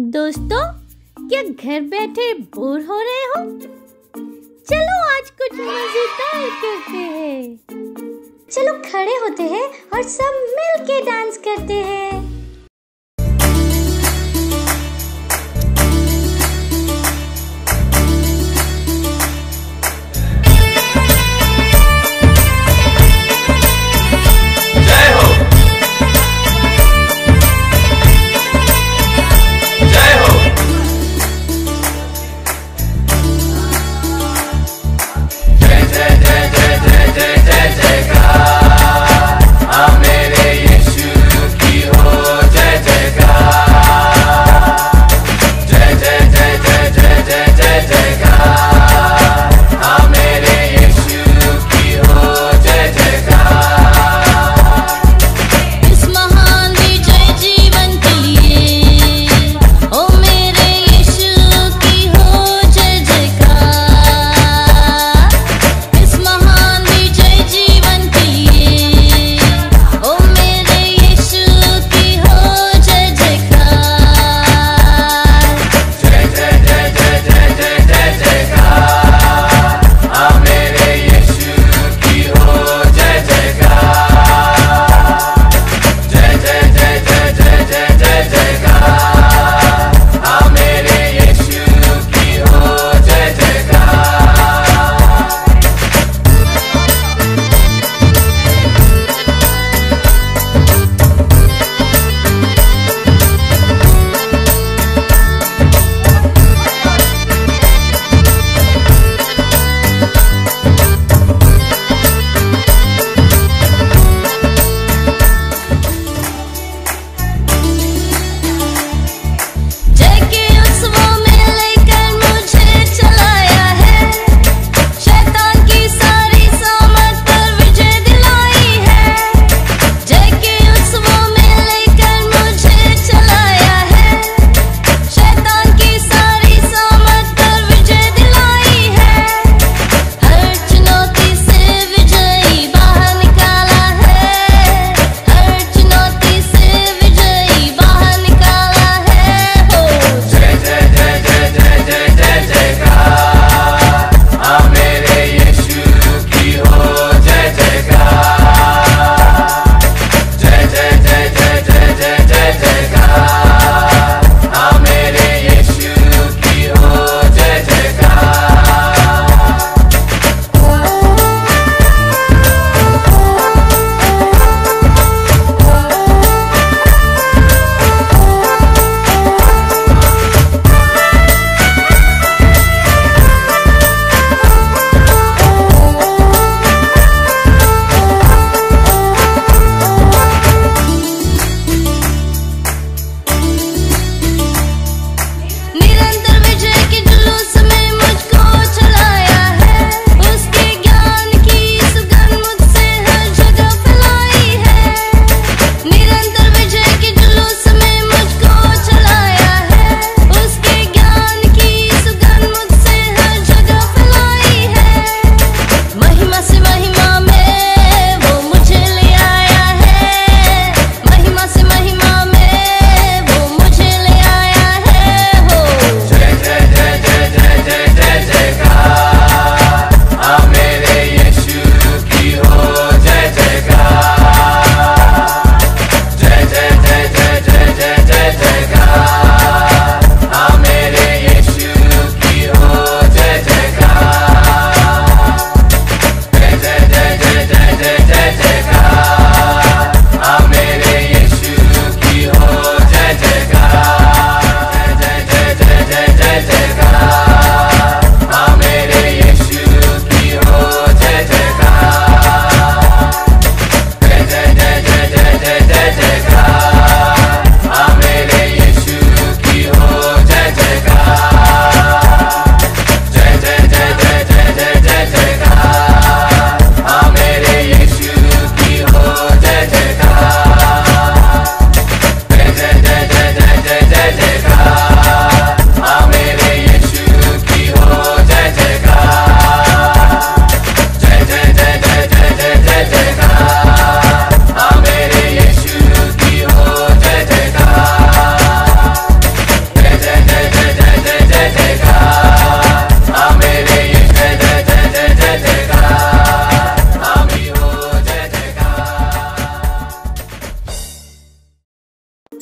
दोस्तों, क्या घर बैठे बोर हो रहे हो? चलो आज कुछ मजेदार करते हैं। चलो खड़े होते हैं और सब मिल के डांस करते हैं। मेरे यीशु की हो।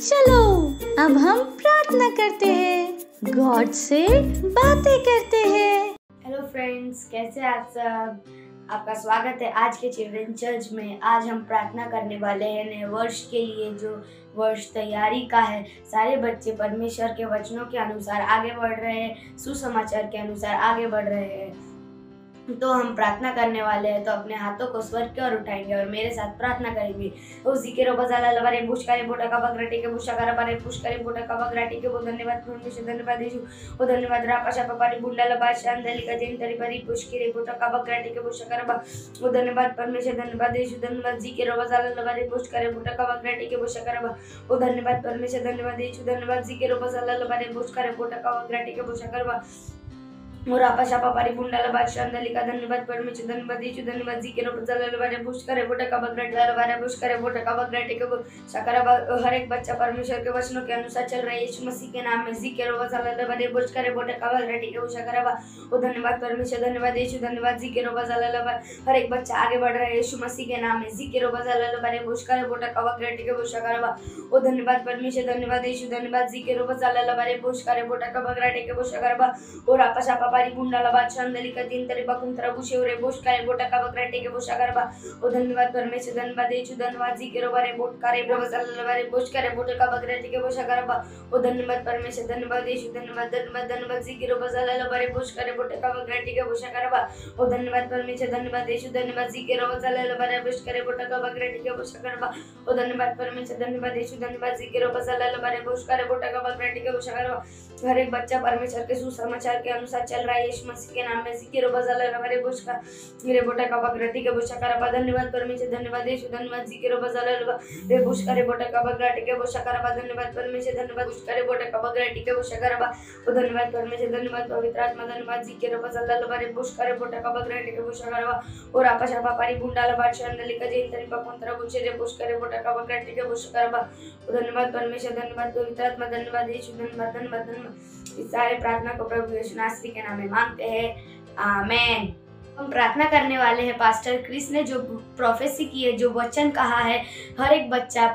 चलो अब हम प्रार्थना करते हैं, गॉड से बातें करते हैं। हेलो फ्रेंड्स, कैसे हैं आप सब? आपका स्वागत है आज के चिल्ड्रन चर्च में। आज हम प्रार्थना करने वाले हैं नए वर्ष के लिए, जो वर्ष तैयारी का है। सारे बच्चे परमेश्वर के वचनों के अनुसार आगे बढ़ रहे हैं, सुसमाचार के अनुसार आगे बढ़ रहे हैं। तो हम प्रार्थना करने वाले हैं, तो अपने हाथों को स्वर्ग की ओर उठाएंगे और मेरे साथ प्रार्थना करेंगे। उसी के रोबजाला लबारे बुशकारे बोटा का बगराटी के बुशाकारा बारे बुशकारे बोटा का बगराटी के वो धन्यवाद परमेश्वर, धन्यवाद यीशु, वो धन्यवाद रापाशा पपारी बुंडा लबा शांदली का जैन तरी परी बुशकिरे बोटा का बगराटी के बुशाकारा बा, वो धन्यवाद परमेश्वर, धन्यवाद यीशु, धन्यवाद जी के रोबजाला लबारे बुशकारे बोटा का बगराटी के बुशाकारा बा, वो धन्यवाद परमेश्वर, धन्यवाद यीशु, धन्यवाद जी के रोबजाला लबारे बुशकारे बोटा का बगराटी के बुशाकारा बा, मोरापा शापा पारी बुंडाला बादशाह अंदली का धन्यवाद परमेश्वर, धन्यवाद यीशु, धन्यवाद जी के रोप चला लबारे बुश करे बोटा का बगराट लबारे बुश करे बोटा का बगराटे के शकरा। हर एक बच्चा परमेश्वर के वचनों के अनुसार चल रहा है। यीशु मसीह के नाम में जी के रोप चला लबारे बुश करे बोटा का बगराटे के शकरा। वो धन्यवाद परमेश्वर, धन्यवाद यीशु, धन्यवाद जी के रोप चला लबारे। हर एक बच्चा आगे बढ़ रहा है यीशु मसीह के नाम में जी के रोप चला लबारे बुश करे बोटा का बगराटे के शकरा। वो धन्यवाद परमेश्वर, धन्यवाद यीशु, धन्यवाद जी के रोप चला लबारे बुश करे बोटा का बगराटे के शकरा। और आपा पारी बुंडाला बादशाह अंदली का दिन तरी बकुंतरा बुशे रे बोश करे बोटा का बगराटे के बोशा करबा। ओ धन्यवाद परमेश्वर, धन्यवाद यीशु, धन्यवाद जी के रोबारे बोट करे ब्रवसल लबारे बोश करे बोटा का बगराटे के बोशा करबा। ओ धन्यवाद परमेश्वर, धन्यवाद यीशु, धन्यवाद धन्यवाद जी के रोबसल लबारे बोश करे बोटा का बगराटे के बोशा करबा। ओ धन्यवाद परमेश्वर, धन्यवाद यीशु, धन्यवाद जी के रोबसल लबारे बोश करे बोटा का बगराटे के बोशा करबा। ओ धन्यवाद परमेश्वर, धन्यवाद यीशु, धन्यवाद जी के रोबसल लबारे बोश करे बोटा का बगराटे के बोशा करबा। हर एक बच्चा परमेश्वर के सुसमाचार के अनुसार चल रहा है यीशु मसीह के नाम में जी के रोबसल लबारे बोश का मेरे बोटा का बगराटे के बोशा करबा। धन्यवाद परमेश्वर, धन्यवाद यीशु, धन्यवाद जी के रोबसल लबारे बोश करे बोटा का बगराटे के बोशा करबा। धन्यवाद परमेश्वर, धन्यवाद बोश करे बोटा का बगराटे के बोशा करबा। ओ धन्यवाद परमेश्वर, धन्यवाद पवित्र आत्मा, धन्यवाद जी के रोबसल लबारे बोश करे बोटा का बगराटे के बोशा करबा। और आपा शापा पारी बुंडाला बादशाह अंदली का जैन तरी पकुंतरा बुशे रे बोश करे बोटा का बगराटे के बोशा करबा। ओ धन्यवाद परमेश्वर, धन्यवाद पवित्र आत्मा, धन्यवाद यीशु, धन्यवाद धन्यवाद धन्यवाद। इस सारे प्रार्थना को प्रभु यीशु नासरी के नाम में मांगते हैं, आमीन। हम प्रार्थना करने वाले हैं। पास्टर क्रिस ने जो प्रोफेसी की है, जो वचन कहा है, हर एक बच्चा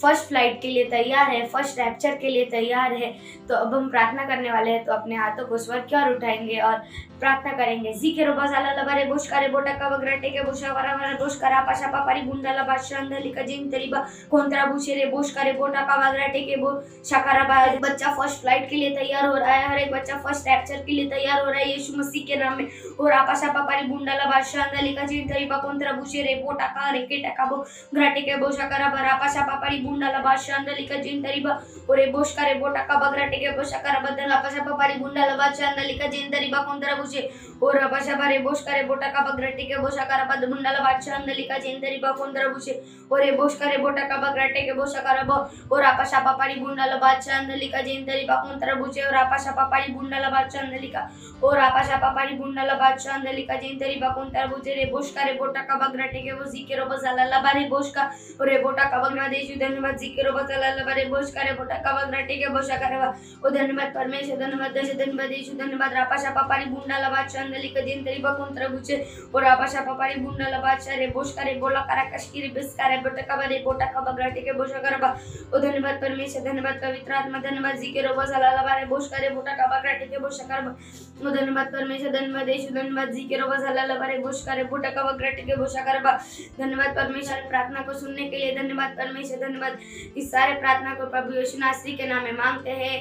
फर्स्ट फ्लाइट के लिए तैयार है, फर्स्ट रैप्चर के लिए तैयार है। तो अब हम प्रार्थना करने वाले हैं, तो अपने हाथों को स्वर्ग की ओर उठाएंगे और प्रार्थना करेंगे। जी के रोबाजाला लबारे बोश करे बोटा का बगराटे के बोशा वरा बोश करा पाशा पापारी बुंडाला बादशाह अंदली का जिन तरीबा कोंतरा बुशे रे बोश करे बोटा का बगराटे के बो शकारा बा। बच्चा फर्स्ट फ्लाइट के लिए तैयार हो रहा है, हर एक बच्चा फर्स्ट रैप्चर के लिए तैयार हो रहा है यीशु मसीह के नाम में। और आपाशा पापारी बुंडाला बादशाह अंदली का जिन तरीबा कोंतरा बुशे रे बोटा का रे के टका बो ग्राटे के बोशा करा बा। आपाशा पापारी बुंडाला बादशाह अंदली का जिन तरीबा और रे बोश करे बोटा का बगराटे के बोशा करा बदल। आपाशा पापारी बुंडाला बादशाह अंदली का जिन तरीबा कोंतरा और आपाशा बारे बोश करे बोटा का बगराटे के बोशा करा बद बुंडाला बादशाह अंदली का जिन तरीबा कोंतरा बुशे और रे बोश करे बोटा का बगराटे के बोशा करा ब। और आपाशा पापारी बुंडाला बादशाह अंदली का जिन तरीबा कोंतरा बुशे और आपाशा पापारी बुंडाला बादशाह अंदली का और आपाशा पापारी बुंडाला बादशाह अंदली का जिन तरीबा कोंतरा बुशे रे बोश करे बोटा का बगराटे के वो जी के रोबजाला लबारे बोश का और रे बोटा का बगरा देशु। धन्यवाद जी के रोबजाला लबारे बोश करे बोटा का बगराटे के बोशा करवा। ओ धन्यवाद परमेश्वर, धन्यवाद देश, धन्यवाद यीशु, धन्यवाद आपाशा पापारी बुंडाला बादशाह अंदली का जिन तरीबा कोंतरा बुशे और आपाशा पापारी बुंडाला बादशाह रे बोश करे बोला करा कशकीरी बिस करे बोटा का बारे बोटा का बगराटे के बोशा करवा। ओ धन्यवाद परमेश्वर, धन्यवाद पवित्र आत्मा, धन्यवाद जी के रोबजाला लबारे बोश करे बोटा का बगराटे के बोशा करवा। ओ धन्यवाद परमेश्वर, धन्यवाद यीशु, धन्यवाद जी के रोबजाला लबारे बोश करे बोटा का बगराटे के बोशा करवा। धन्यवाद परमेश्वर प्रार्थना को सुनने के लिए, धन्यवाद परमेश्वर, धन्यवाद। इस सारे प्रार्थना को प्रभु यीशु नासरी के नाम में मांगते हैं,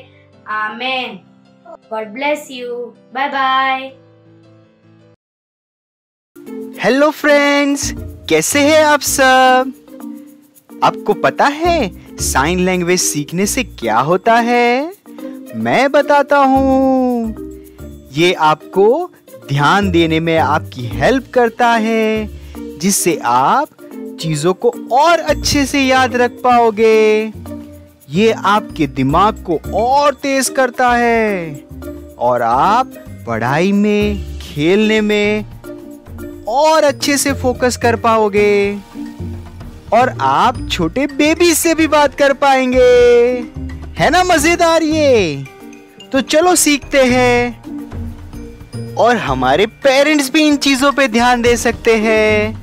आमीन। God bless you, bye bye. Hello friends, कैसे हैं आप सब? आपको पता है साइन लैंग्वेज सीखने से क्या होता है? मैं बताता हूँ। ये आपको ध्यान देने में आपकी हेल्प करता है, जिससे आप चीजों को और अच्छे से याद रख पाओगे। ये आपके दिमाग को और तेज करता है और आप पढ़ाई में, खेलने में और अच्छे से फोकस कर पाओगे और आप छोटे बेबी से भी बात कर पाएंगे। है ना मजेदार ये? तो चलो सीखते हैं और हमारे पेरेंट्स भी इन चीजों पे ध्यान दे सकते हैं।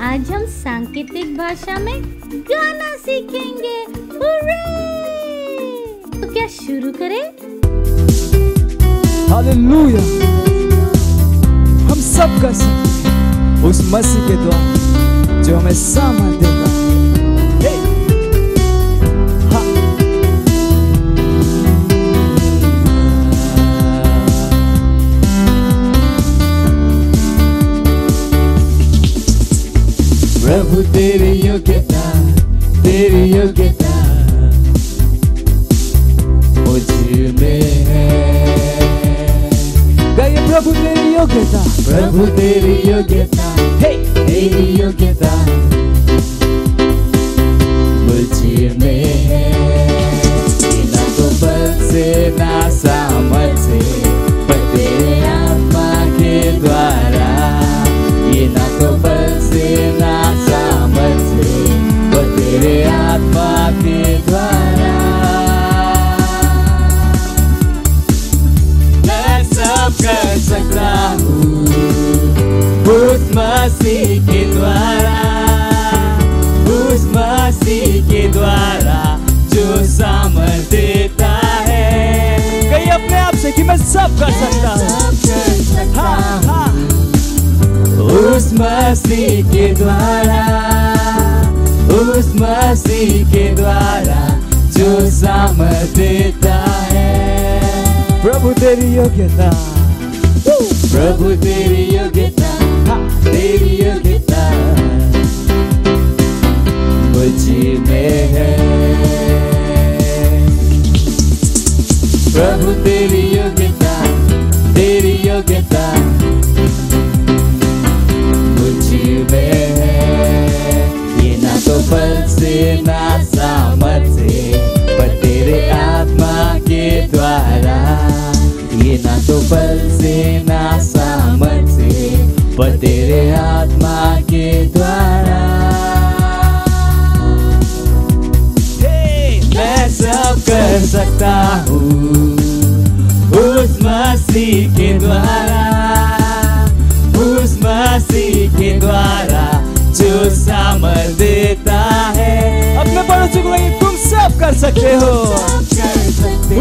आज हम सांकेतिक भाषा में गाना सीखेंगे। शुरू करें? हालेलुया। हम सब कर सकते हैं उस मसीह के द्वारा जो हमें सामर्थ देता है। हाँ। प्रभु तेरी योग्यता मुझ में है। गाइए प्रभु तेरी योग्यता, प्रभु तेरी योग्यता, हे तेरी योग्यता मुझ में है। ये ना तो बल से ना सामर्थ से पर तेरे आत्मा के द्वारा। ये ना तो बल से ना सामर्थ से पर तेरे आत्मा के द्वारा। मैं सब कर सकता हूँ उस मसीह के द्वारा, उस मसीह के द्वारा जो सामर्थ देता है। कहीं अपने आप से कि मैं सब कर सकता हूँ। हाँ हाँ। उस मसीह के द्वारा, उस मसीह के द्वारा जो सामर्थ देता है। प्रभु तेरी योग्यता, प्रभु तेरी योग्यता, तेरी योग्यता मुझ में है। प्रभु तेरी योग्यता, तेरी योग्यता मुझ में है। ये ना तो बल से ना सामर्थ से पर तेरे आत्मा के द्वारा। ये ना तो बल से ना सामर्थ से पर तेरे आत्मा के द्वारा। मैं सब कर सकता हूँ उस मसीह के द्वारा, उस मसीह के द्वारा जो सामर्थ देता है। अपने पड़ोसी को कहिए तुम सब कर सकते हो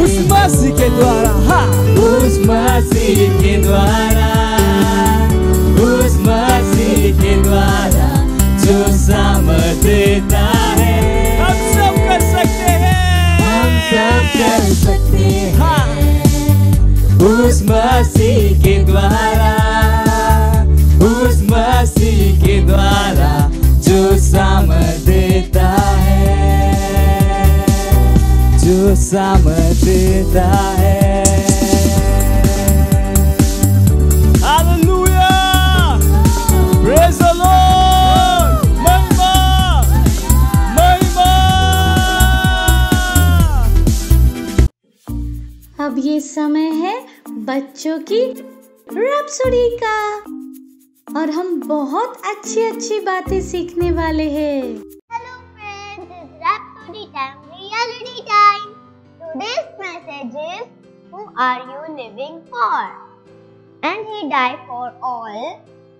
उस मसीह के द्वारा। हाँ। उस मसीह के द्वारा, उस मसीह के द्वारा जो सामर्थ देता है। हम सब कर सकते हैं, हम सब कर सकते हैं। हाँ। उस मसीह के द्वारा, उस मसीह के द्वारा जो सामर्थ देता है, जो सामर्थ देता है। Hallelujah, praise the Lord. महिमा, महिमा। अब ये समय है बच्चों की रैप्सोडी का और हम बहुत अच्छी अच्छी बातें सीखने वाले हैं। Hello friends, it's Rhapsody Time, Reality Time. Today's message is, who are you living for? And he died for all,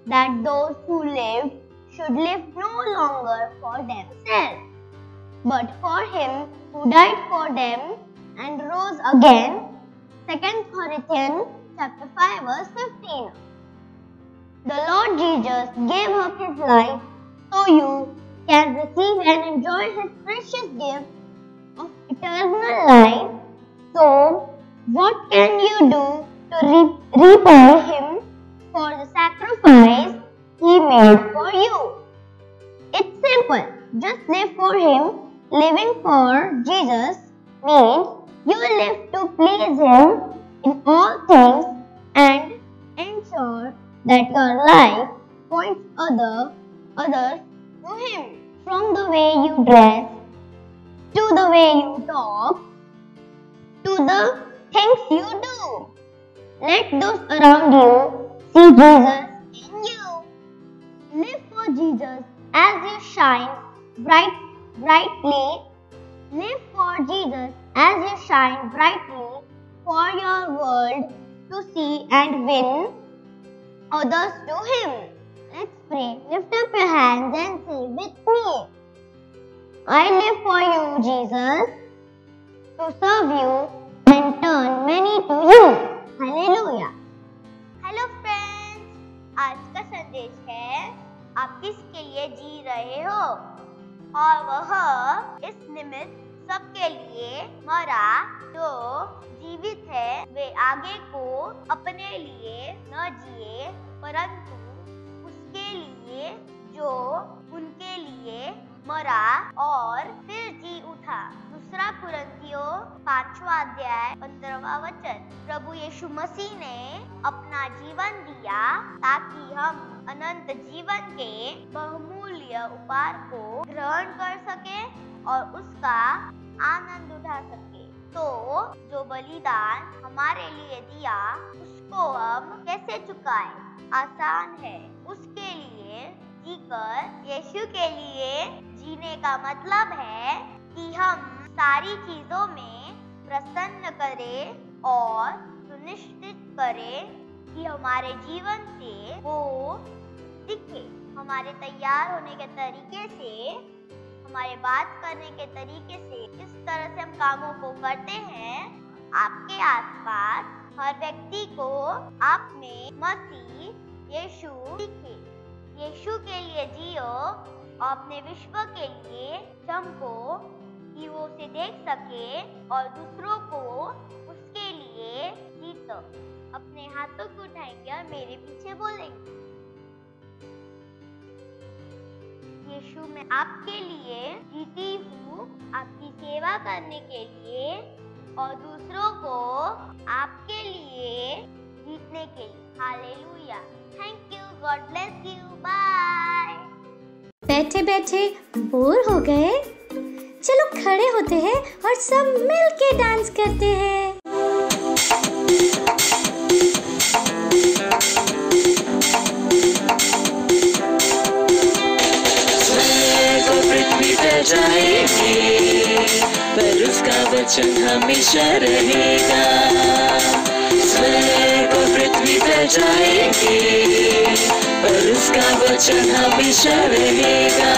that those who lived should live no longer for themselves, but for him who died for them and rose again. 2 Corinthians chapter 5 verse 15. The Lord Jesus gave up his life so you can receive and enjoy his precious gift of eternal life. So, what can you do to repay him for the sacrifice he made for you? It's simple. Just live for him. Living for Jesus means you live to please him in all things and ensure that your life points others to him. From the way you dress, to the way you talk, to the things you do. Let those around you see Jesus in you. Live for Jesus as you shine brightly. Live for Jesus as you shine brightly for your world to see and win others to him. Let's pray. Lift up your hands and say with me. I live for you, Jesus, to serve you, बोलो hallelujah. Hello friends, आज का संदेश है आप किसके लिए जी रहे हो, और वह इस निमित्त सबके लिए मरा। जो जीवित है वे आगे को अपने लिए न जिए, परंतु उसके लिए जो उनके लिए मरा और फिर जी उठा। दूसरा कुरिन्थियों 5वां अध्याय 15वां वचन। प्रभु यीशु मसीह ने अपना जीवन दिया ताकि हम अनंत जीवन के बहुमूल्य उपहार को ग्रहण कर सके और उसका आनंद उठा सके। तो जो बलिदान हमारे लिए दिया उसको हम कैसे चुकाएं? आसान है। उसके लिए जीकर यीशु के लिए जीने का मतलब है कि हम सारी चीजों में प्रसन्न करें और सुनिश्चित करें कि हमारे जीवन से वो दिखे। हमारे तैयार होने के तरीके से, हमारे बात करने के तरीके से, इस तरह से हम कामों को करते हैं, आपके आसपास हर व्यक्ति को आप में मसीह यीशु दिखे। यीशु के लिए जियो और अपने विश्व के लिए चमको कि वो उसे देख सके और दूसरों को उसके लिए जीतो। अपने हाथों को उठाएंगे और मेरे पीछे बोलेंगे, यीशु मैं आपके लिए जीती हूँ, आपकी सेवा करने के लिए और दूसरों को आपके लिए जीतने के लिए। Hallelujah. Thank you, God bless you, bye. बैठे बैठे बोर हो गए? चलो खड़े होते हैं और सब मिल के डांस करते हैं। स्वर्ग और पृथ्वी टल जाएंगे पर उसका वचन हमेशा रहेगा। स्वर्ग और पृथ्वी टल जाएंगे पर उसका वचन हमेशा रहेगा।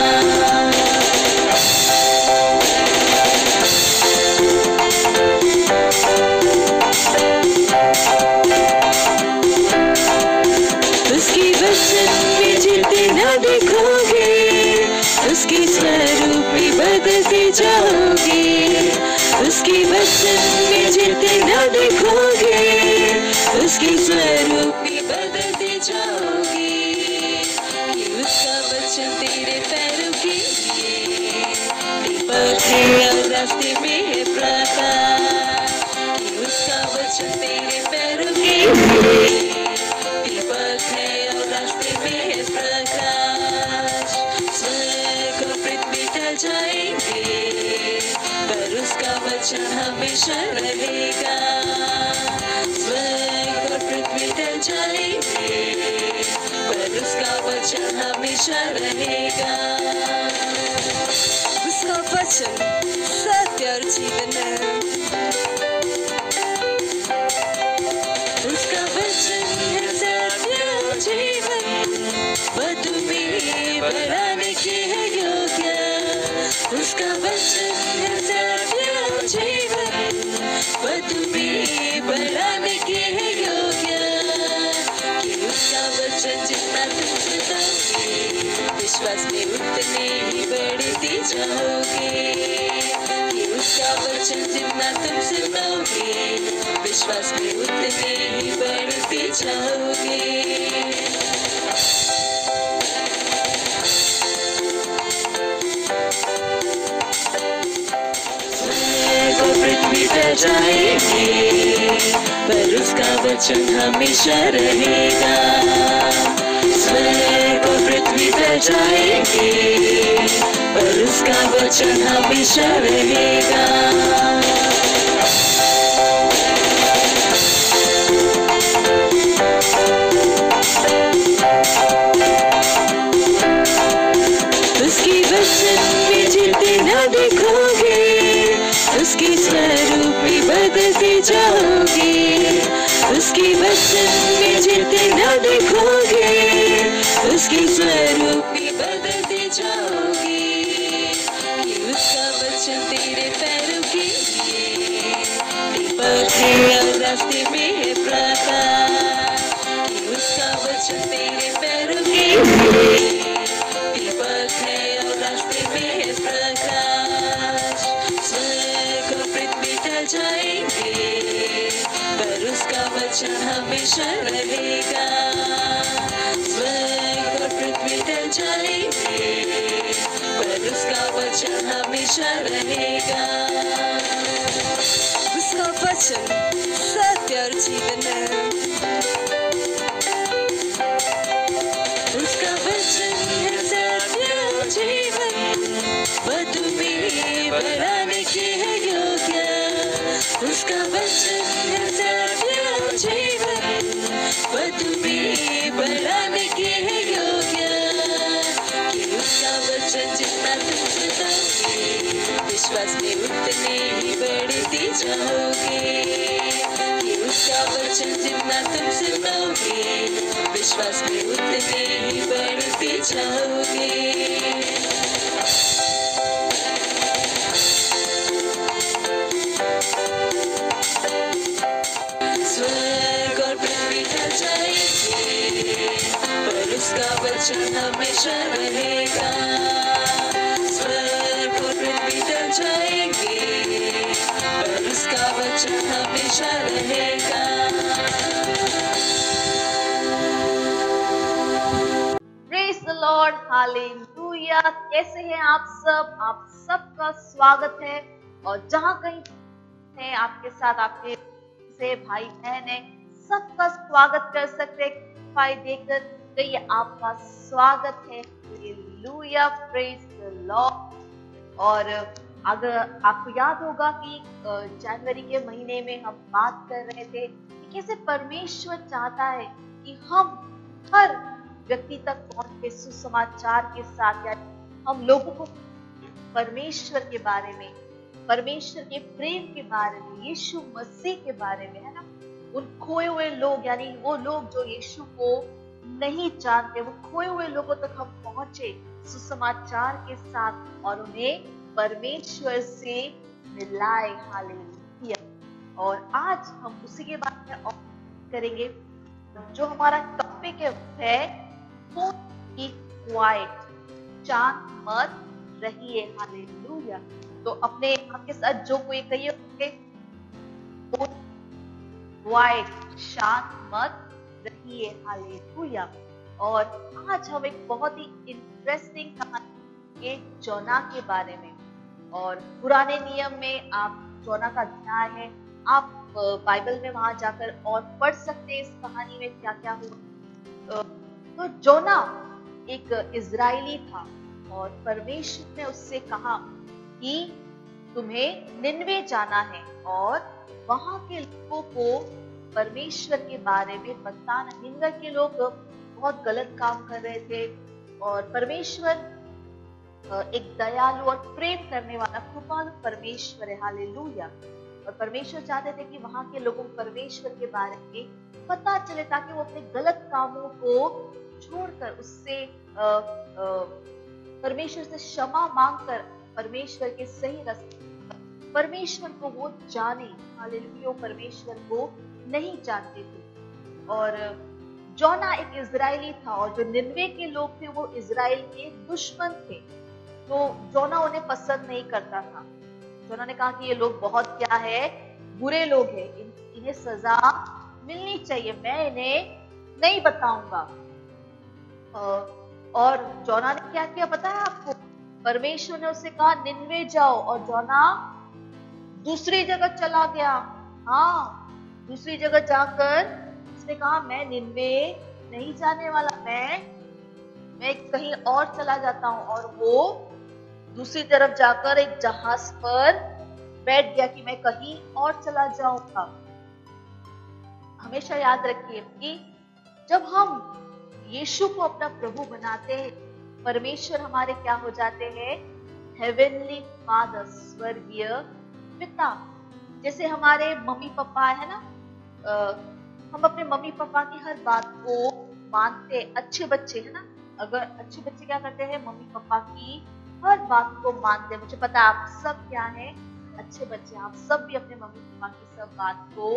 उसकी वचन में जीते न देखोगे, उसकी स्वरूप में बदलते जाओगे। उसकी वचन में जीते न देखोगे, उसकी स्वरूप में बदलते जाओगे। कि उसका वचन तेरे पैरों के लिए दीपक है और रास्ते में है प्रकाश। कि उसका वचन तेरे पैरों के लिए दीपक है और रास्ते में है प्रकाश। स्वर्ग और पृथ्वी टल जाएंगे पर उसका वचन हमेशा रहेगा। स्वर्ग और पृथ्वी टल जाएंगे पर उसका वचन हमेशा रहेगा। उसका वचन सत्य और जीवन है। उसका वचन है सत्य और जीवन, वह तुम्हें बढ़ाने के है योग्य। उसका वचन है सत्य और जीवन, वह तुम्हें बढ़ाने के है योग्य। कि उसका वचन जितना तुम सुनोगे, विश्वास में उतने ही बढ़ते जाओगे। कि उसका वचन जितना तुम सुनोगे, विश्वास में उतने ही बढ़ते जाओगे। स्वर्ग और पृथ्वी टल जाएंगे पर उसका वचन हमेशा रहेगा। स्वर्ग और पृथ्वी टल जाएंगे पर उसका वचन हमेशा रहेगा। उसकी वचन में जीते न देखोगे, उसकी स्वरूप में बदलते जाओगे। उसकी वचन में जीते न देखोगे, उसकी स्वरूप में बदलते जाओगे। कि उसका वचन तेरे पैरों के लिए दीपक है और रास्ते में वचन तेरे पैरों के लिए दीपक है और रास्ते में है प्रकाश। स्वर्ग और पृथ्वी टल जाएंगे पर उसका वचन हमेशा रहेगा। स्वर्ग और पृथ्वी टल जाएंगे पर उसका वचन हमेशा रहेगा। उसका वचन सत्य और जीवन है। उसका वचन है सत्य और जीवन, वह तुम्हें बढ़ाने के है योग्य। उसका वचन है सत्य और जीवन, वह तुम्हें बढ़ाने के है योग्य। कि उसका वचन जितना तुम सुनोगे विश्वास में उतने ही बढ़ती जाओगे। कि उसका वचन जितना तुम सुनोगे विश्वास में उतने ही बढ़ते जाओगे। स्वर्ग और पृथ्वी टल जाएंगे पर उसका वचन हमेशा रहेगा। स्वर्ग और पृथ्वी टल जाएंगे पर उसका वचन हमेशा रहेगा। Praise the Lord, hallelujah. कैसे हैं आप सब? आप सबका स्वागत है। और जहां कहीं है आपके साथ आपके से भाई बहन है, सबका स्वागत कर सकते हैं फाई देकर। तो ये आपका स्वागत है। Hallelujah, praise the Lord. और अगर आपको याद होगा कि जनवरी के महीने में हम बात कर रहे थे कि कैसे परमेश्वर चाहता है कि हम हर व्यक्ति तक पहुंच के सुसमाचार के साथ, यानी हम लोगों को परमेश्वर के बारे में, परमेश्वर के प्रेम के बारे में, यीशु मसीह के बारे में, है ना, उन खोए हुए लोग, यानी वो लोग जो यीशु को नहीं जानते, वो खोए हुए लोगों तक हम पहुंचे सुसमाचार के साथ और उन्हें परमेश्वर से मिलाए। हालेलुया। और आज हम उसी के बारे में और करेंगे। जो हमारा टॉपिक है वो क्वाइट, शांत मत रहिए। हालेलुया। तो अपने आपके साथ जो कोई कहिए क्वाइट, शांत मत रहिए। हालेलुया। और आज हम एक बहुत ही इंटरेस्टिंग कहानी के जोना के बारे में, और पुराने नियम में आप जोना का अध्याय है, आप बाइबल में वहां जाकर और पढ़ सकते हैं इस कहानी में क्या क्या हुआ। तो जोना एक इजरायली था और परमेश्वर ने उससे कहा कि तुम्हें निनवे जाना है और वहां के लोगों को परमेश्वर के बारे में बताना। निनवे के लोग बहुत गलत काम कर रहे थे और परमेश्वर एक दयालु और प्रेम करने वाला कृपालु परमेश्वर है। हालेलुया। और परमेश्वर चाहते थे कि वहां के लोगों को परमेश्वर के बारे में पता चले ताकि वो अपने गलत कामों को छोड़कर उससे परमेश्वर से क्षमा मांगकर परमेश्वर के सही रास्ते, परमेश्वर को वो जाने। हालेलुया। परमेश्वर को नहीं जानते थे। और जोना एक इजरायली था और जो निनवे के लोग थे वो इजराइल के दुश्मन थे। तो जोना उन्हें पसंद नहीं करता था। जोना ने कहा कि ये लोग बहुत क्या है, बुरे लोग हैं, इन्हें सजा मिलनी चाहिए, मैं इन्हें नहीं बताऊंगा। और जोना ने क्या किया पता है आपको? परमेश्वर ने उससे कहा निनवे जाओ, और जोना दूसरी जगह चला गया। हाँ, दूसरी जगह जाकर उसने कहा मैं निनवे नहीं जाने वाला, मैं कहीं और चला जाता हूँ। और वो दूसरी तरफ जाकर एक जहाज पर बैठ गया कि मैं कहीं और चला जाऊंगा। हमेशा याद रखिए कि जब हम यीशु को अपना प्रभु बनाते हैं, परमेश्वर हमारे क्या हो जाते हैं? हेवनली फादर, स्वर्गीय पिता। जैसे हमारे मम्मी पापा है ना, हम अपने मम्मी पापा की हर बात को मानते। अच्छे बच्चे है ना, अगर अच्छे बच्चे क्या करते हैं? मम्मी पापा की हर बात को मानते हैं। मुझे पता है आप सब क्या हैं? अच्छे बच्चे। आप सब भी अपने मम्मी पापा की सब बात को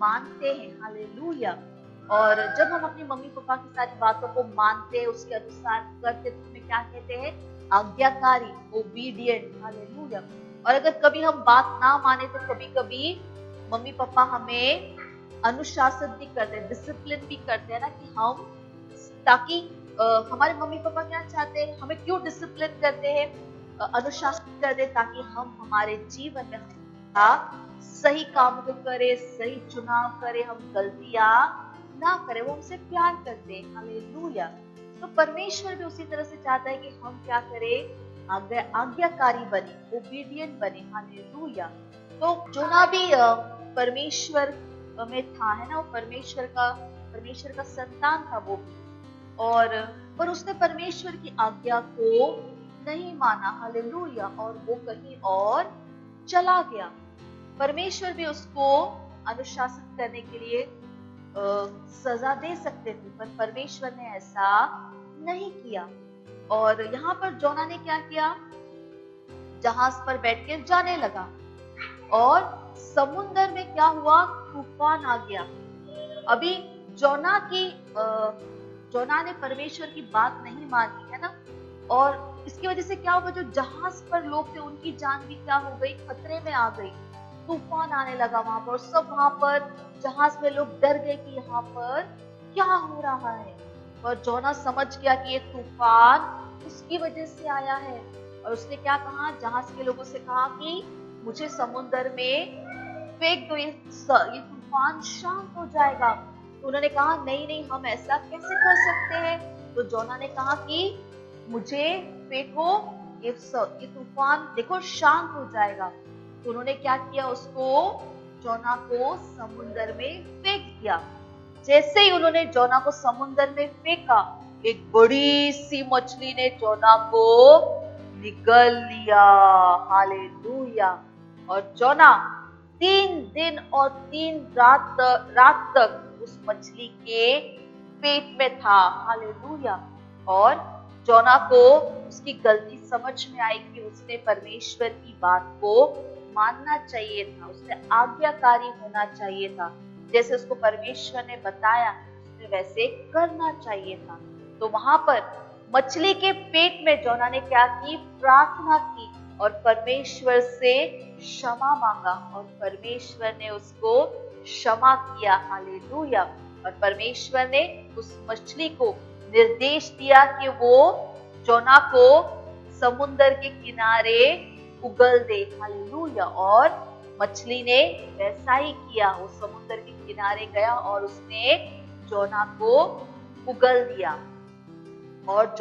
मानते हैं। हालेलुया। और जब हम अपनी मम्मी पापा की सारी बातों को मानते, उसके अनुसार करते, तो हमें क्या कहते हैं? आज्ञाकारी, ओबीडियंट। हालेलुया। और अगर कभी हम बात ना माने तो कभी कभी मम्मी पापा हमें अनुशासित भी करते हैं, डिसिप्लिन भी करते हैं ना, कि हम ताकि हमारे मम्मी पापा क्या चाहते हैं, हमें क्यों डिसिप्लिन करते हैं, अनुशासित करते हैं, ताकि हम हमारे जीवन में सही काम को करें, सही चुनाव करें, हम गलतियां ना करें। वो हमसे प्यार करते हैं। हालेलुया। तो परमेश्वर भी उसी तरह से चाहता है कि हम क्या करें? आज्ञाकारी बने, ओबीडियंट बने। हालेलुया। तो जोना भी परमेश्वर में था, है ना, वो परमेश्वर का संतान था वो भी, और पर उसने परमेश्वर की आज्ञा को नहीं माना। हालेलुया। और वो कहीं और चला गया। परमेश्वर भी उसको अनुशासित करने के लिए सजा दे सकते थे, पर परमेश्वर ने ऐसा नहीं किया। और यहाँ पर जोना ने क्या किया? जहाज पर बैठ के जाने लगा, और समुद्र में क्या हुआ? तूफान आ गया। अभी जोना ने परमेश्वर की बात नहीं मानी, है ना, और इसकी वजह से क्या होगा? जो जहाज पर लोग थे उनकी जान भी क्या हो गई? खतरे में आ गई। तूफान आने लगा वहां पर, और सब वहां पर जहाज में लोग डर गए कि यहाँ पर क्या हो रहा है। और जोना समझ गया कि ये तूफान उसकी वजह से आया है, और उसने क्या कहा? जहाज के लोगों से कहा कि मुझे समुद्र में फेंक दो, ये तूफान शांत हो जाएगा। तो उन्होंने कहा नहीं नहीं, हम ऐसा कैसे कर सकते हैं? तो जोना ने कहा कि मुझे फेंको, ये तूफान देखो शांत हो जाएगा। तो उन्होंने क्या किया? जोना को समुद्र में फेंक दिया। जैसे ही उन्होंने जोना को समुद्र में फेंका, एक बड़ी सी मछली ने जोना को निगल लिया। हालेलुया। और जोना 3 दिन और 3 रात तक उस मछली के पेट में था। हालेलुया। और जोना को उसकी गलती समझ में आई कि उसने परमेश्वर की बात को मानना चाहिए था, उसने आज्ञाकारी होना चाहिए था। जैसे उसको परमेश्वर ने बताया उसने वैसे करना चाहिए था। तो वहां पर मछली के पेट में जोना ने क्या की? प्रार्थना की और परमेश्वर से क्षमा मांगा, और परमेश्वर ने उसको क्षमा किया। हालेलुया। और परमेश्वर ने उस मछली को निर्देश दिया कि वो जोना को समुद्र के किनारे उगल दे। हालेलुया। और मछली ने वैसा ही किया, वो समुद्र के किनारे गया और उसने जोना को उगल दिया। और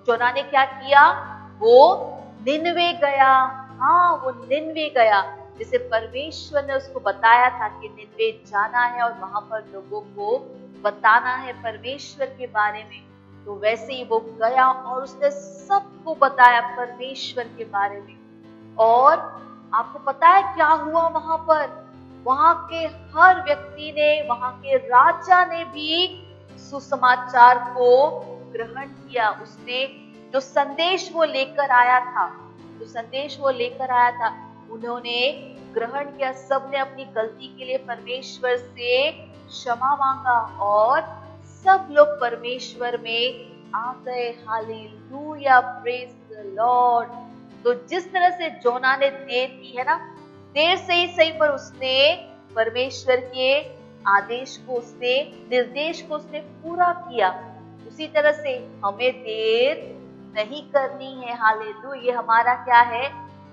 जोना ने क्या किया? वो निनवे गया। हाँ, वो निनवे गया। जैसे परमेश्वर ने उसको बताया था कि निनवे जाना है और वहां पर लोगों को बताना है परमेश्वर के बारे में, तो वैसे ही वो गया और उसने सबको बताया परमेश्वर के बारे में। और आपको पता है क्या हुआ वहां पर? वहां के हर व्यक्ति ने, वहां के राजा ने भी सुसमाचार को ग्रहण किया। उसने जो संदेश वो लेकर आया था, उन्होंने ग्रहण किया। सबने अपनी गलती के लिए परमेश्वर से क्षमा मांगा और सब लोग परमेश्वर में आ गए। Hallelujah, praise the Lord. तो जिस तरह से जोना ने देर की है ना, देर से ही सही, पर उसने परमेश्वर के आदेश को, उसने निर्देश को उसने पूरा किया। उसी तरह से हमें देर नहीं करनी है। हालेलुया। ये हमारा क्या है?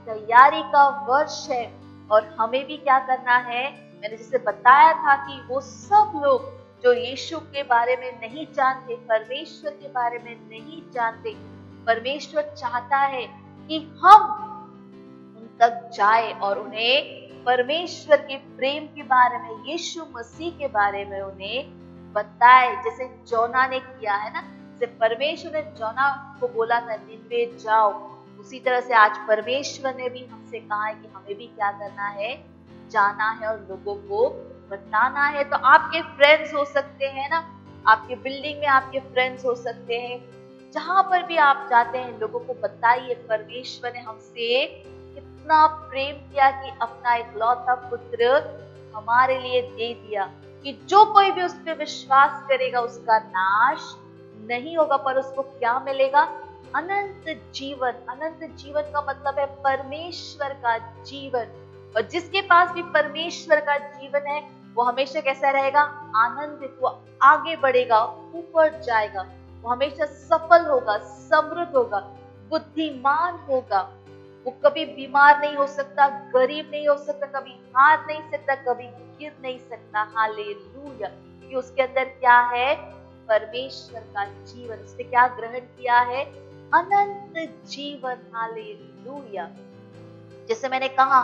तैयारी का वर्ष है, और हमें भी क्या करना है? मैंने जैसे बताया था कि वो सब लोग जो यीशु के बारे में नहीं जानते, परमेश्वर के बारे में नहीं जानते, परमेश्वर चाहता है कि हम उन तक जाए और उन्हें परमेश्वर के प्रेम के बारे में, यीशु मसीह के बारे में उन्हें बताए, जैसे जोना ने किया है ना। जैसे परमेश्वर ने जोना को बोला था निनवे जाओ, उसी तरह से आज परमेश्वर ने भी हमसे कहा है कि हमें भी क्या करना है? जाना है और लोगों को बताना है। तो आपके फ्रेंड्स हो सकते हैं ना, आपके बिल्डिंग में आपके फ्रेंड्स हो सकते हैं, जहां पर भी आप जाते हैं लोगों को बताइए परमेश्वर ने हमसे कितना प्रेम किया कि अपना इकलौता पुत्र हमारे लिए दे दिया। कि जो कोई भी उस पर विश्वास करेगा उसका नाश नहीं होगा, पर उसको क्या मिलेगा? अनंत जीवन। अनंत जीवन का मतलब है परमेश्वर का जीवन। और जिसके पास भी परमेश्वर का जीवन है वो हमेशा कैसा रहेगा? आनंदित। वो आगे बढ़ेगा, ऊपर जाएगा, वो हमेशा सफल होगा, समृद्ध होगा, बुद्धिमान होगा। वो कभी बीमार नहीं हो सकता, गरीब नहीं हो सकता, कभी हार नहीं सकता, कभी गिर नहीं सकता। हालेलुया। कि उसके अंदर क्या है? परमेश्वर का जीवन। उसने क्या ग्रहण किया है? अनंत जीवन। हालेलुया। जैसे मैंने कहा,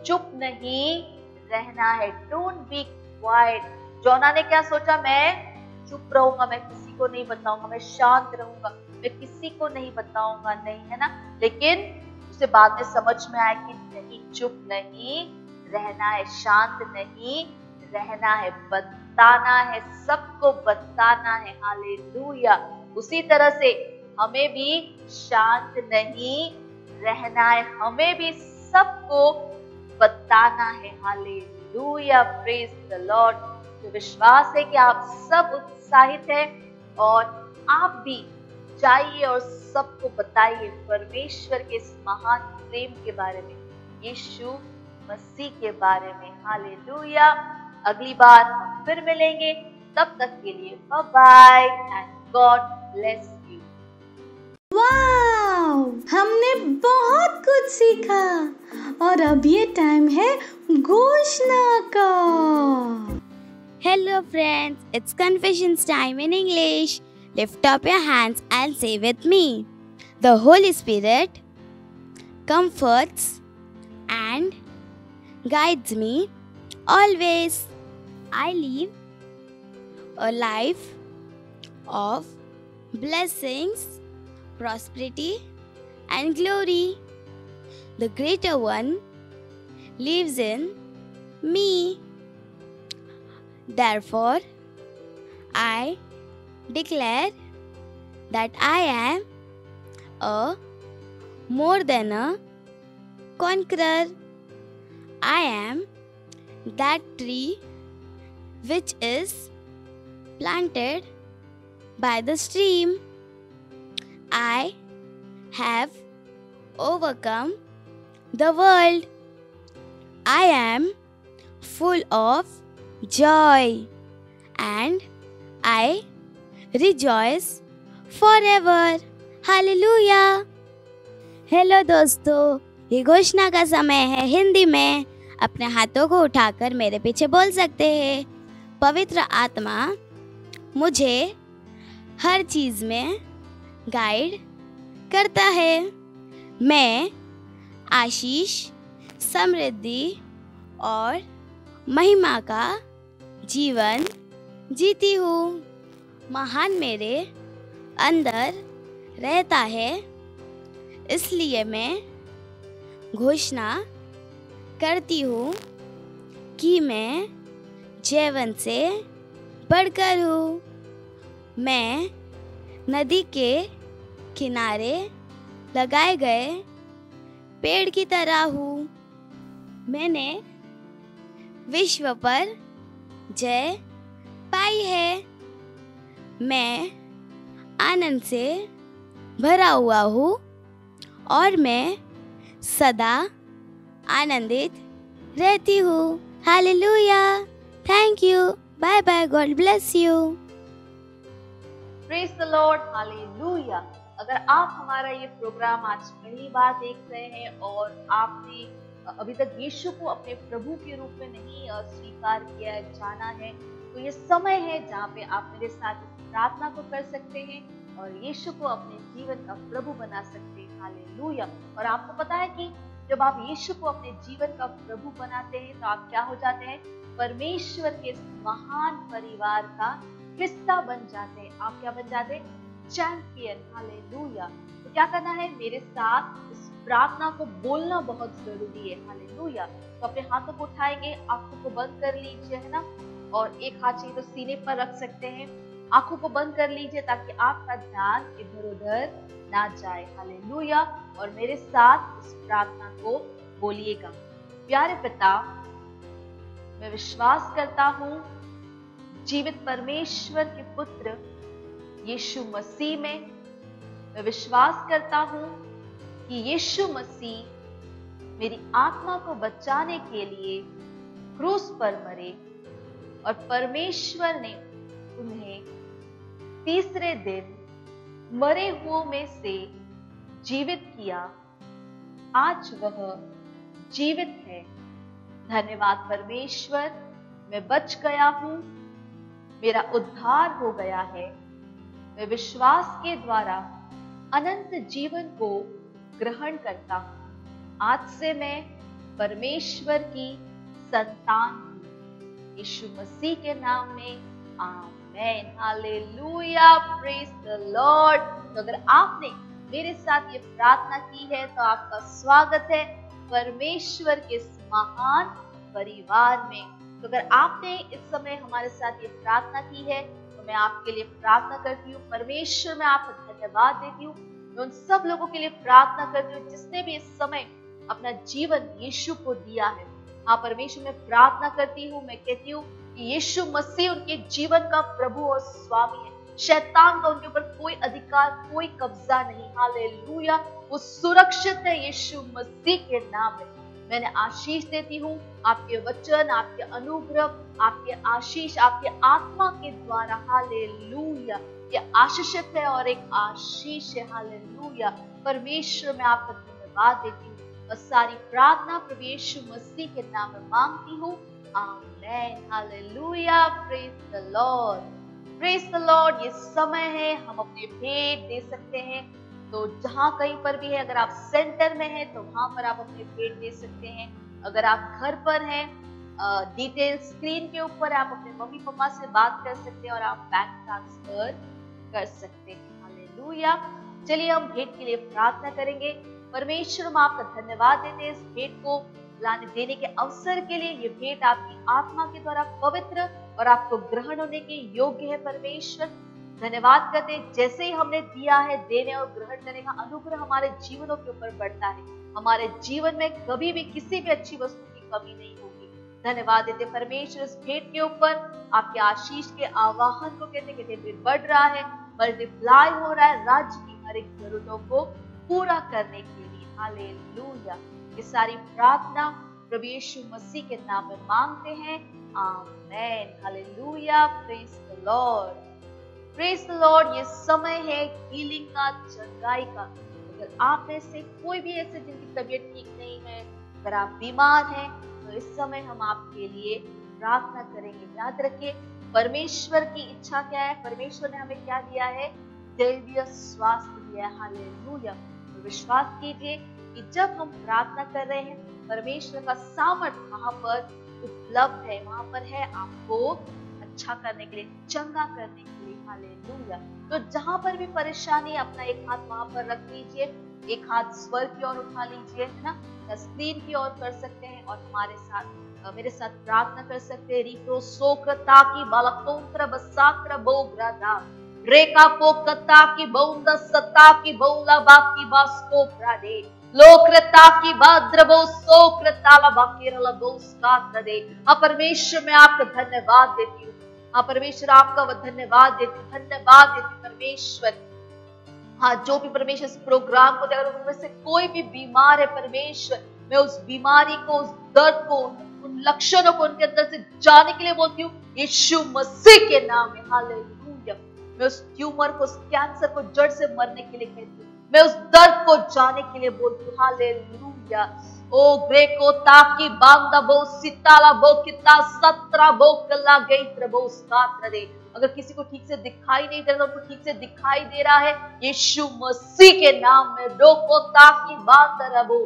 चुप नहीं रहना है। Don't be quite. जोना ने क्या सोचा? मैं चुप रहूंगा, मैं किसी को नहीं बताऊंगा, मैं शांत रहूंगा, मैं किसी को नहीं बताऊंगा, नहीं, है ना। लेकिन उसे बाद में समझ में आया कि नहीं, चुप नहीं रहना है, शांत नहीं रहना है, बताना है, सबको बताना है। हालेलुया। उसी तरह से हमें भी शांत नहीं रहना है, हमें भी सबको बताना है। हालेलुया। Praise the Lord. तो विश्वास है कि आप सब उत्साहित हैं और आप भी जाइए और सबको बताइए परमेश्वर के इस महान प्रेम के बारे में, यीशु मसीह के बारे में। हालेलुया। अगली बार हम फिर मिलेंगे, तब तक के लिए bye bye and God bless you. Wow! हमने बहुत कुछ सीखा और अब ये टाइम है घोषणा का। Hello friends, it's confessions time in English. Lift up your hands and say with me. The Holy Spirit comforts and guides me always. I live a life of blessings, prosperity and glory. The greater one lives in me. Therefore, I declare that I am a more than a conqueror. I am that tree which is planted by the stream. I have overcome the world. I am full of joy and I rejoice forever. Hallelujah. Hello दोस्तों, ये घोषणा का समय है। हिंदी में अपने हाथों को उठाकर मेरे पीछे बोल सकते हैं। पवित्र आत्मा मुझे हर चीज़ में गाइड करता है। मैं आशीष, समृद्धि और महिमा का जीवन जीती हूँ। महान मेरे अंदर रहता है, इसलिए मैं घोषणा करती हूँ कि मैं जीवन से बढ़कर हूँ। मैं नदी के किनारे लगाए गए पेड़ की तरह हूँ। मैंने विश्व पर जय पाई है। मैं आनंद से भरा हुआ हूँ और मैं सदा आनंदित रहती हूँ। Hallelujah. Thank you. Bye bye. God bless you. Praise the Lord. Hallelujah. अगर आप हमारा ये प्रोग्राम आज पहली बार देख रहे हैं और आपने अभी तक यीशु को अपने प्रभु के रूप में नहीं स्वीकार किया है, जाना है, तो ये समय है जहाँ पे आप मेरे साथ इस प्रार्थना को कर सकते हैं और यीशु को अपने जीवन का प्रभु बना सकते हैं। हालेलुया। और आपको पता है कि जब आप यीशु को अपने जीवन का प्रभु बनाते हैं तो आप क्या हो जाते हैं? परमेश्वर के इस महान परिवार का हिस्सा बन जाते हैं। आप क्या बन जाते हैं? चैंपियन। हालेलुया। तो क्या करना है? मेरे साथ इस प्रार्थना को बोलना बहुत जरूरी है। हालेलुया। तो अपने हाथों को उठाएंगे, आंखों को बंद कर लीजिए, है ना, और एक हाथ चाहिए तो सीने पर रख सकते हैं। आंखों को बंद कर लीजिए ताकि आपका ध्यान इधर उधर ना जाए। हालेलुया। और मेरे साथ इस प्रार्थना को बोलिएगा। प्यारे पिता, मैं विश्वास करता हूं जीवित परमेश्वर के पुत्र यीशु मसीह में। मैं विश्वास करता हूं कि यीशु मसीह मेरी आत्मा को बचाने के लिए क्रूस पर मरे और परमेश्वर ने उन्हें तीसरे दिन मरे हुओं में से जीवित किया। आज वह जीवित है। धन्यवाद परमेश्वर, मैं बच गया हूं, मेरा उद्धार हो गया है। मैं विश्वास के द्वारा अनंत जीवन को ग्रहण करता हूं। आज से मैं परमेश्वर की संतान हूं। यीशु मसीह के नाम में आमेन, हालेलुया, प्रेज द लॉर्ड। तो अगर आपने मेरे साथ ये प्रार्थना की है तो आपका स्वागत है परमेश्वर के इस महान परिवार में। तो अगर आपने इस समय हमारे साथ ये प्रार्थना की है तो मैं आपके लिए प्रार्थना करती हूँ। परमेश्वर, मैं आपको धन्यवाद देती हूँ। मैं उन सब लोगों के लिए प्रार्थना करती हूँ जिसने भी इस समय अपना जीवन यीशु को दिया है। हाँ परमेश्वर, मैं प्रार्थना करती हूँ, मैं कहती हूँ कि यीशु मसीह उनके जीवन का प्रभु और स्वामी है। शैतान का उनके ऊपर कोई अधिकार, कोई कब्जा नहीं। हालेलुया, वो सुरक्षित है यीशु मसीह के नाम में। मैंने आशीष देती हूँ, आपके वचन, आपके अनुग्रह, आपके आशीष, आपके आत्मा के द्वारा। हालेलुया, ये आशीषित है और एक आशीष है। हालेलुया, परमेश्वर, मैं आपका धन्यवाद देती हूँ और सारी प्रार्थना प्रभु यीशु मसीह के नाम में मांगती हूँ। Amen, hallelujah, praise the Lord, praise the Lord. ये समय है हम अपने भेंट दे सकते हैं। तो जहां कहीं पर भी है, अगर आप सेंटर में हैं तो वहां पर आप अपने भेंट दे सकते हैं। अगर आप घर पर हैं, डिटेल स्क्रीन के ऊपर आप अपने मम्मी पापा से बात कर सकते हैं और आप बैंक ट्रांसफर कर सकते हैं। हालेलुया, चलिए हम भेंट के लिए प्रार्थना करेंगे। परमेश्वर, हम आपका धन्यवाद देते हैं इस भेंट को लाने देने के अवसर के लिए। ये भेंट आपकी आत्मा के द्वारा पवित्र और आपको ग्रहण होने के योग्य है। परमेश्वर, धन्यवाद करते हैं, जैसे ही हमने दिया है, देने और ग्रहण करने का अनुग्रह हमारे जीवनों के ऊपर बढ़ता है। हमारे जीवन में कभी भी किसी भी अच्छी वस्तु की कमी नहीं होगी। धन्यवाद देते परमेश्वर, इस भेंट के ऊपर आपके आशीष के आवाहन को कहते कहते बढ़ रहा है, मल्टीप्लाई हो रहा है राज्य की हर एक जरूरतों को पूरा करने के लिए। हालेलुया, ये सारी प्रार्थना प्रभु यीशु मसीह के नाम में मांगते हैं। Amen, hallelujah, praise the Lord, praise the Lord. ये समय है हीलिंग का, चंगाई का। अगर आप में से कोई भी ऐसे जिनकी तबीयत ठीक नहीं है, अगर आप बीमार हैं, तो इस समय हम आपके लिए प्रार्थना करेंगे। याद रखिए परमेश्वर की इच्छा क्या है, परमेश्वर ने हमें क्या दिया है, दैवीय स्वास्थ्य दिया है। हालेलुया, तो विश्वास कीजिए कि जब हम प्रार्थना कर रहे हैं, परमेश्वर का सामर्थ्य वहां पर उपलब्ध है, वहां पर है आपको अच्छा करने के लिए, चंगा करने के लिए। हालेलुया, तो जहां पर भी परेशानी, अपना एक हाथ वहां पर रख लीजिए, एक हाथ स्वर की ओर उठा लीजिए, है ना, स्क्रीन की ओर कर सकते हैं और हमारे साथ मेरे साथ प्रार्थना कर सकते हैं। रिक्रो सोक्रता की बालकोंत्र बसाक्र बोग्रादा रेखा पोकता की बौंद सत्ता की बौला बाकी बास्को प्रादे लोक्रता की बाद्रबो सोक्रता ला बाकेरला बोस्का दे। परमेश्वर, मैं आपका धन्यवाद देती हूँ। हाँ परमेश्वर, आपका धन्यवाद देती, धन्यवाद देती परमेश्वर। हाँ, जो भी परमेश्वर इस प्रोग्राम को देख रहे हैं, उनमें से कोई भी बीमार है परमेश्वर, मैं उस बीमारी को, उस दर्द को, उन लक्षणों को उनके अंदर से जाने के लिए बोलती हूँ यीशु मसीह के नाम में। हालेलुया, मैं उस ट्यूमर को, उस कैंसर को जड़ से मरने के लिए कहती हूँ, मैं उस दर्द को जाने के लिए बोलती हूँ। हालेलुया, ओ ग्रेको ताकी बांदा बो सिताला बो किता सत्रा बो कला गई प्रभु स्कात्र दे। अगर किसी को ठीक से दिखाई नहीं दे रहा, उनको ठीक से दिखाई दे रहा है यीशु मसीह के नाम में। डोको ताकी बांदा रबो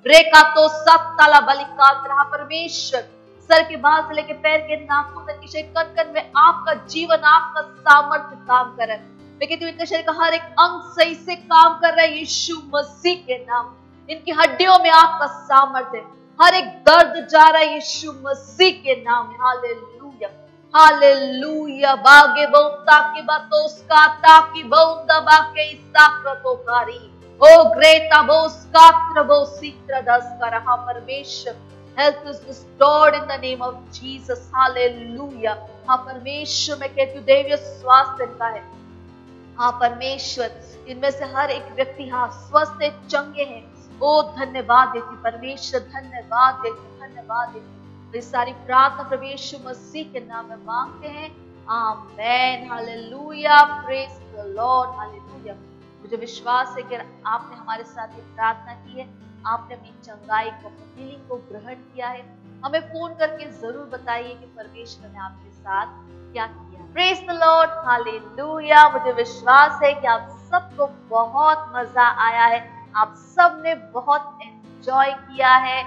रेखा तो सत्ताला बलिकात्र। परमेश्वर, सर के बाल से लेके पैर के नाखून तक के कण कण में आपका जीवन, आपका सामर्थ्य काम कर रहा है। मैं कहती हूँ इनके शरीर का हर एक अंग सही से काम कर रहा है यीशु मसीह के नाम। इनकी हड्डियों में आपका सामर्थ्य है, हर एक दर्द जा रहा है यीशु मसीह के नाम में। हालेलुया, हालेलुया, बागे बहुता की बातोस्का ताकी बहुता बाके इसाक्रतोकारी ओ ग्रेटा बोस्कात्र बोसित्र दस का रहा। परमेश्वर, Health is restored in the name of Jesus. Hallelujah. हाँ परमेश्वर, मैं कहती हूँ दैवीय स्वास्थ्य इनका है। हाँ परमेश्वर, इनमें से हर एक व्यक्ति हाँ स्वस्थ है, चंगे हैं। ओ धन्यवाद देती परमेश्वर, धन्यवाद देती, धन्यवाद देती। इस सारी प्रार्थना प्रभु यीशु मसीह के नाम में मांगते हैं। Amen. Hallelujah. Praise the Lord. Hallelujah. मुझे विश्वास है कि आपने हमारे साथ ये प्रार्थना की है, आपने अपनी चंगाई को, अपनी हीलिंग को ग्रहण किया है। हमें फोन करके जरूर बताइए कि परमेश्वर ने आपके साथ क्या किया। Praise the Lord. हालेलुया। मुझे विश्वास है कि आप सबको बहुत मजा आया है, आप सब ने बहुत एंजॉय किया है।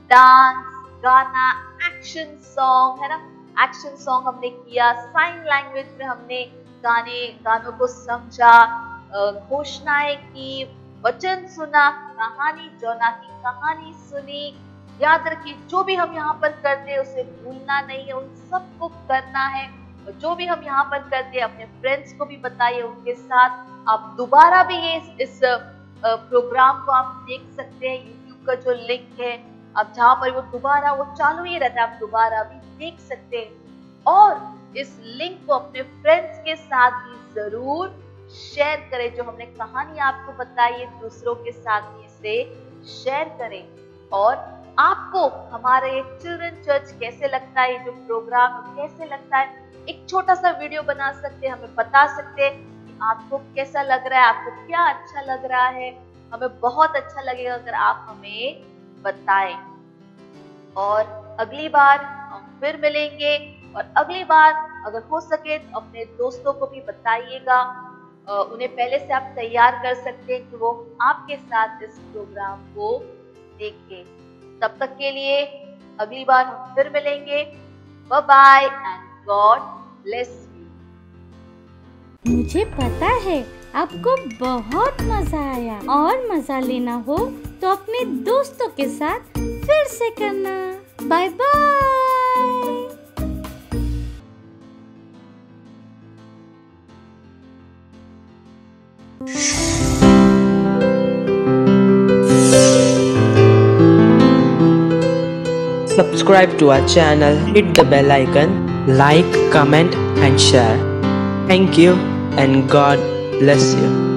डांस, गाना, एक्शन सॉन्ग है ना, एक्शन सॉन्ग हमने किया, साइन लैंग्वेज में हमने गानों को समझा, घोषणाएं की, वचन सुना, कहानी जोना की कहानी सुनी। याद रखिए जो भी हम यहाँ पर करते हैं उसे भूलना नहीं है, उन सबको करना है। और जो भी हम यहाँ पर करते हैं अपने फ्रेंड्स को भी बताइए, उनके साथ आप दोबारा भी ये इस प्रोग्राम को आप देख सकते हैं। यूट्यूब का जो लिंक है, अब जहाँ पर वो दोबारा वो चालू ही रहता है, आप दोबारा भी देख सकते हैं। और इस लिंक को अपने फ्रेंड्स के साथ भी जरूर शेयर करें। जो हमने कहानी आपको बताई है दूसरों के साथ भी इसे शेयर करें। और आपको हमारे चिल्ड्रन चर्च कैसे लगता है, जो प्रोग्राम कैसे लगता है, एक छोटा सा वीडियो बना सकते हैं, हमें बता सकते हैं कि आपको कैसा लग रहा है, आपको क्या अच्छा लग रहा है। हमें बहुत अच्छा लगेगा अगर आप हमें बताएं। और अगली बार हम फिर मिलेंगे, और अगली बार अगर हो सके तो अपने दोस्तों को भी बताइएगा, उन्हें पहले से आप तैयार कर सकते हैं कि वो आपके साथ इस प्रोग्राम को देखें। तब तक के लिए अगली बार हम फिर मिलेंगे। Bye bye and God bless you. मुझे पता है आपको बहुत मजा आया, और मजा लेना हो तो अपने दोस्तों के साथ फिर से करना। Bye bye. Subscribe to our channel, hit the bell icon, like, comment and share. Thank you and God bless you.